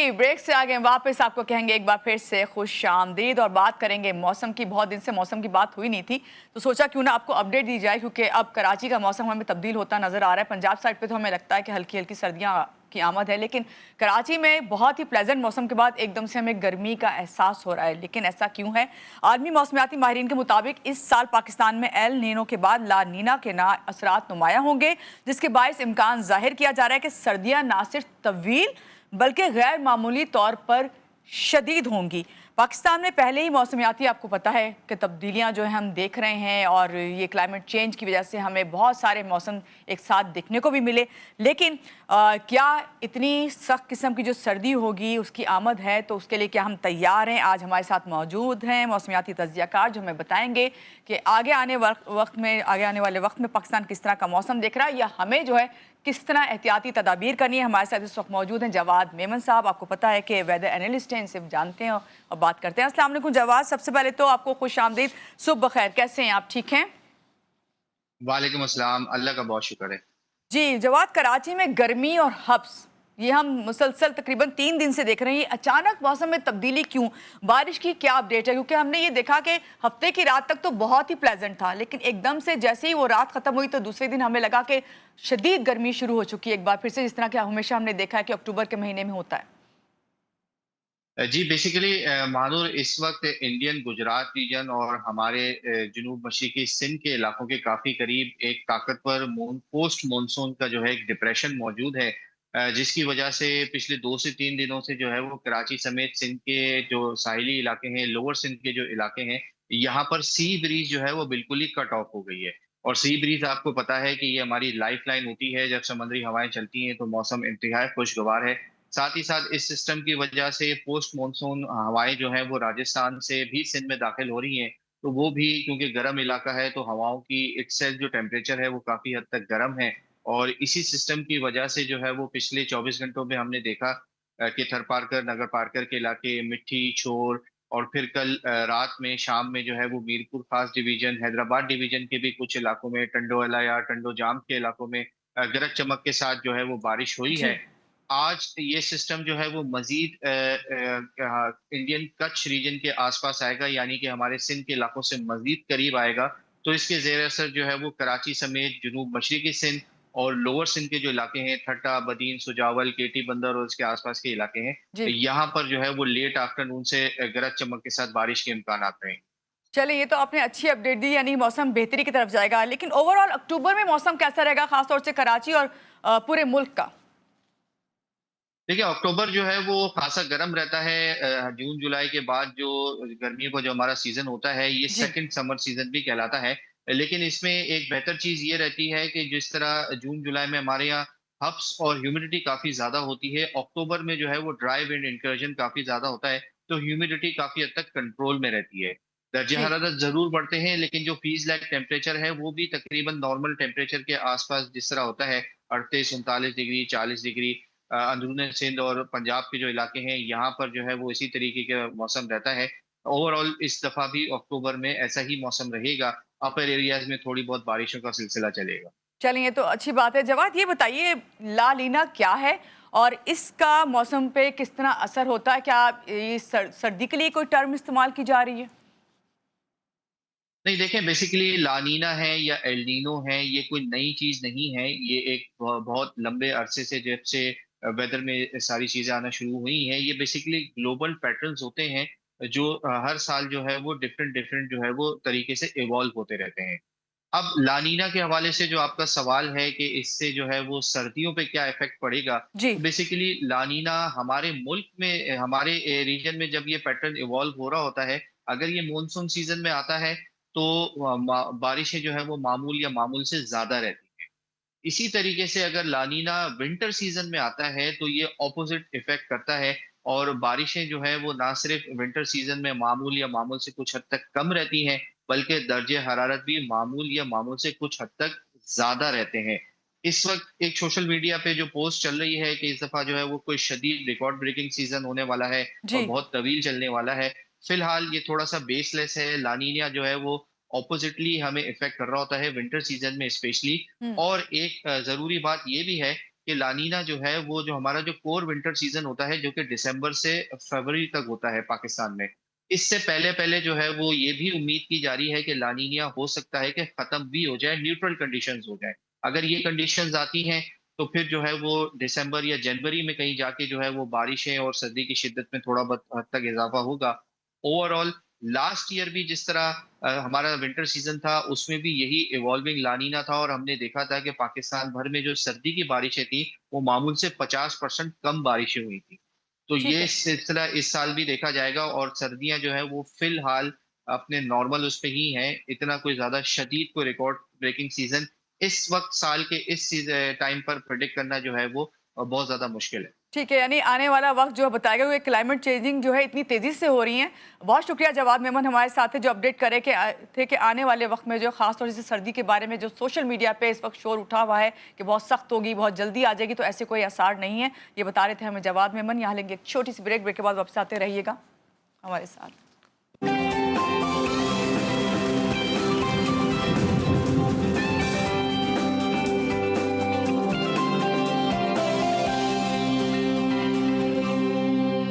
जी, break से आ गए वापस। आपको कहेंगे एक बार फिर से खुशामदीद और बात करेंगे मौसम की। बहुत दिन से मौसम की बात हुई नहीं थी, तो सोचा क्यों ना आपको अपडेट दी जाए, क्योंकि अब कराची का मौसम हमें तब्दील होता नजर आ रहा है। पंजाब साइड पे तो हमें लगता है कि हल्की हल्की सर्दियां की आमद है, लेकिन कराची में बहुत ही प्लेजेंट मौसम के बाद एकदम से हमें गर्मी का एहसास हो रहा है। लेकिन ऐसा क्यों है? आलमी मौसमियाती माहिरीन के मुताबिक इस साल पाकिस्तान में एल नीनो के बाद ला नीना के ना असरात नुमाया होंगे, जिसके बायस इम्कान जाहिर किया जा रहा है कि सर्दियां ना सिर्फ तवील बल्कि गैर मामूली तौर पर शदीद होंगी। पाकिस्तान में पहले ही मौसमियाती आपको पता है कि तब्दीलियां जो है हम देख रहे हैं, और ये क्लाइमेट चेंज की वजह से हमें बहुत सारे मौसम एक साथ देखने को भी मिले। लेकिन क्या इतनी सख्त किस्म की जो सर्दी होगी उसकी आमद है, तो उसके लिए क्या हम तैयार हैं? आज हमारे साथ मौजूद हैं मौसमियाती तज्जियाकार, जो हमें बताएंगे कि आगे आने वाले वक्त में पाकिस्तान किस तरह का मौसम देख रहा है, या हमें जो है किस तरह एहतियाती तदाबीर करनी है। हमारे साथ इस वक्त मौजूद हैं जवाद मेमन साहब। आपको पता है कि वेदर एनालिस्ट हैं, इनसे जानते हैं और बात करते हैं। अस्सलाम वालेकुम जवाद, सबसे पहले तो आपको खुश आमदीद, सुबह बखैर। कैसे हैं आप? ठीक हैं? वालेकुम अस्सलाम। अल्लाह का बहुत शुक्र है। जी जवाद, कराची में गर्मी और हब्स ये हम मुसलसल तकरीबन 3 दिन से देख रहे हैं। ये अचानक मौसम में तब्दीली क्यों? बारिश की क्या अपडेट है? क्योंकि हमने ये देखा कि हफ्ते की रात तक तो बहुत ही प्लेजेंट था, लेकिन एकदम से जैसे ही वो रात खत्म हुई तो दूसरे दिन हमें लगा कि शदीद गर्मी शुरू हो चुकी है एक बार फिर से, जिस तरह की हमेशा हमने देखा है कि अक्टूबर के महीने में होता है। जी बेसिकली मानूर इस वक्त इंडियन गुजरात रीजन और हमारे जुनूब मशरकी सिंध के इलाकों के काफी करीब एक ताकतवर पोस्ट मानसून का जो है एक डिप्रेशन मौजूद है, जिसकी वजह से पिछले 2 से 3 दिनों से जो है वो कराची समेत सिंध के जो साहिली इलाके हैं, लोअर सिंध के जो इलाके हैं, यहाँ पर सी ब्रीज जो है वो बिल्कुल ही कट ऑफ हो गई है। और सी ब्रीज आपको पता है कि ये हमारी लाइफ लाइन होती है। जब समुद्री हवाएं चलती हैं तो मौसम इंतहाई खुशगवार है। साथ ही साथ इस सिस्टम की वजह से पोस्ट मानसून हवाएं जो है वो राजस्थान से भी सिंध में दाखिल हो रही हैं। तो वो भी क्योंकि गर्म इलाका है तो हवाओं की इटसेल्फ जो टेम्परेचर है वो काफी हद तक गर्म है। और इसी सिस्टम की वजह से जो है वो पिछले 24 घंटों में हमने देखा कि थरपारकर, नगर पारकर के इलाके, मिट्टी, शोर, और फिर कल रात में, शाम में जो है वो मीरपुर खास डिवीजन, हैदराबाद डिवीजन के भी कुछ इलाकों में, टंडो या टंडो जाम के इलाकों में गरज चमक के साथ जो है वो बारिश हुई है। जी। आज ये सिस्टम जो है वो मजीद इंडियन कच्छ रीजन के आसपास आएगा, यानी कि हमारे सिंध के इलाकों से मजीद करीब आएगा। तो इसके जेर असर जो है वो कराची समेत जुनूब मशरकी सिंध और लोअर सिंध के जो इलाके हैं, ठट्टा, बदीन, सुजावल, केटी बंदर और इसके आसपास के इलाके हैं, जी, यहाँ पर जो है वो लेट आफ्टरनून से गरज चमक के साथ बारिश के इम्कान हैं। चलिए ये तो आपने अच्छी अपडेट दी, यानी मौसम बेहतरी की तरफ जाएगा। लेकिन ओवरऑल अक्टूबर में मौसम कैसा रहेगा, खासतौर से कराची और पूरे मुल्क का? देखिए अक्टूबर जो है वो खासा गर्म रहता है। जून जुलाई के बाद जो गर्मियों का जो हमारा सीजन होता है, ये जी। सेकंड समर सीजन भी कहलाता है। लेकिन इसमें एक बेहतर चीज ये रहती है कि जिस तरह जून जुलाई में हमारे यहाँ हब्स और ह्यूमिडिटी काफी ज्यादा होती है, अक्टूबर में जो है वो ड्राई विंड इंकर्जन काफी ज्यादा होता है। तो ह्यूमिडिटी काफी हद तक कंट्रोल में रहती है। दर्जे जी। हरारत जरूर बढ़ते हैं, लेकिन जो फीस लाइक टेम्परेचर है वो भी तकरीबन नॉर्मल टेम्परेचर के आसपास जिस तरह होता है, 38 39 डिग्री, 40 डिग्री। अंदरूनी सिंध और पंजाब के जो इलाके हैं यहाँ पर जो है वो इसी तरीके का मौसम रहता है। ओवरऑल इस दफा भी अक्टूबर में ऐसा ही मौसम रहेगा। अपर एरियाज में थोड़ी बहुत बारिशों का सिलसिला चलेगा। चलिए ये तो अच्छी बात है। जवाद, ये बताइए ला लीना क्या है और इसका मौसम पे किस तरह असर होता है? क्या ये सर्दी के लिए कोई टर्म इस्तेमाल की जा रही है? नहीं, देखें बेसिकली लानीना है या एल्नीनो है, ये कोई नई चीज नहीं है। ये एक बहुत लंबे अरसे से जब से वेदर में सारी चीजें आना शुरू हुई हैं, ये बेसिकली ग्लोबल पैटर्न्स होते हैं जो हर साल जो है वो डिफरेंट डिफरेंट जो है वो तरीके से इवॉल्व होते रहते हैं। अब लानीना के हवाले से जो आपका सवाल है कि इससे जो है वो सर्दियों पे क्या इफेक्ट पड़ेगा, जी। तो बेसिकली लानीना हमारे मुल्क में, हमारे रीजन में जब ये पैटर्न इवॉल्व हो रहा होता है, अगर ये मॉनसून सीजन में आता है तो बारिशें जो है वो मामूल या मामूल से ज्यादा रहती हैं। इसी तरीके से अगर लानीना विंटर सीजन में आता है तो ये ऑपोजिट इफेक्ट करता है, और बारिशें जो है वो ना सिर्फ विंटर सीजन में मामूल या मामूल से कुछ हद तक कम रहती हैं, बल्कि दर्जे हरारत भी मामूल या मामूल से कुछ हद तक ज्यादा रहते हैं। इस वक्त एक सोशल मीडिया पे जो पोस्ट चल रही है कि इस दफा जो है वो कोई शदीद रिकॉर्ड ब्रेकिंग सीजन होने वाला है और जी। बहुत तवील चलने वाला है। फिलहाल ये थोड़ा सा बेसलेस है। लानीनिया जो है वो ऑपोजिटली हमें इफेक्ट कर रहा होता है विंटर सीजन में स्पेशली। हम्म। और एक जरूरी बात ये भी है कि लानीना जो है वो जो हमारा जो कोर विंटर सीजन होता है जो कि दिसंबर से फरवरी तक होता है पाकिस्तान में, इससे पहले पहले जो है वो ये भी उम्मीद की जा रही है कि लानीनिया हो सकता है कि खत्म भी हो जाए, न्यूट्रल कंडीशंस हो जाए। अगर ये कंडीशंस आती हैं तो फिर जो है वो दिसंबर या जनवरी में कहीं जाके जो है वो बारिशें और सर्दी की शिद्दत में थोड़ा बहुत हद तक इजाफा होगा। ओवरऑल लास्ट ईयर भी जिस तरह हमारा विंटर सीजन था उसमें भी यही इवॉल्विंग लानीना था और हमने देखा था कि पाकिस्तान भर में जो सर्दी की बारिशें थी वो मामूल से 50% कम बारिशें हुई थी। तो ठीक ये है। सिलसिला इस साल भी देखा जाएगा और सर्दियां जो है वो फिलहाल अपने नॉर्मल उस पे ही हैं। इतना कोई ज्यादा शदीद कोई रिकॉर्ड ब्रेकिंग सीजन इस वक्त साल के इस टाइम पर प्रेडिक्ट करना जो है वो बहुत ज्यादा मुश्किल है। ठीक है, यानी आने वाला वक्त जो है बताएगा, क्योंकि क्लाइमेट चेंजिंग जो है इतनी तेजी से हो रही है। बहुत शुक्रिया जवाद मेमन हमारे साथ थे, जो अपडेट करे कि थे कि आने वाले वक्त में जो खासतौर से सर्दी के बारे में जो सोशल मीडिया पे इस वक्त शोर उठा हुआ है कि बहुत सख्त होगी, बहुत जल्दी आ जाएगी, तो ऐसे कोई आसार नहीं है। ये बता रहे थे हमें जवाद मेमन। यहाँ लेंगे एक छोटी सी ब्रेक के बाद वापस आते रहिएगा हमारे साथ।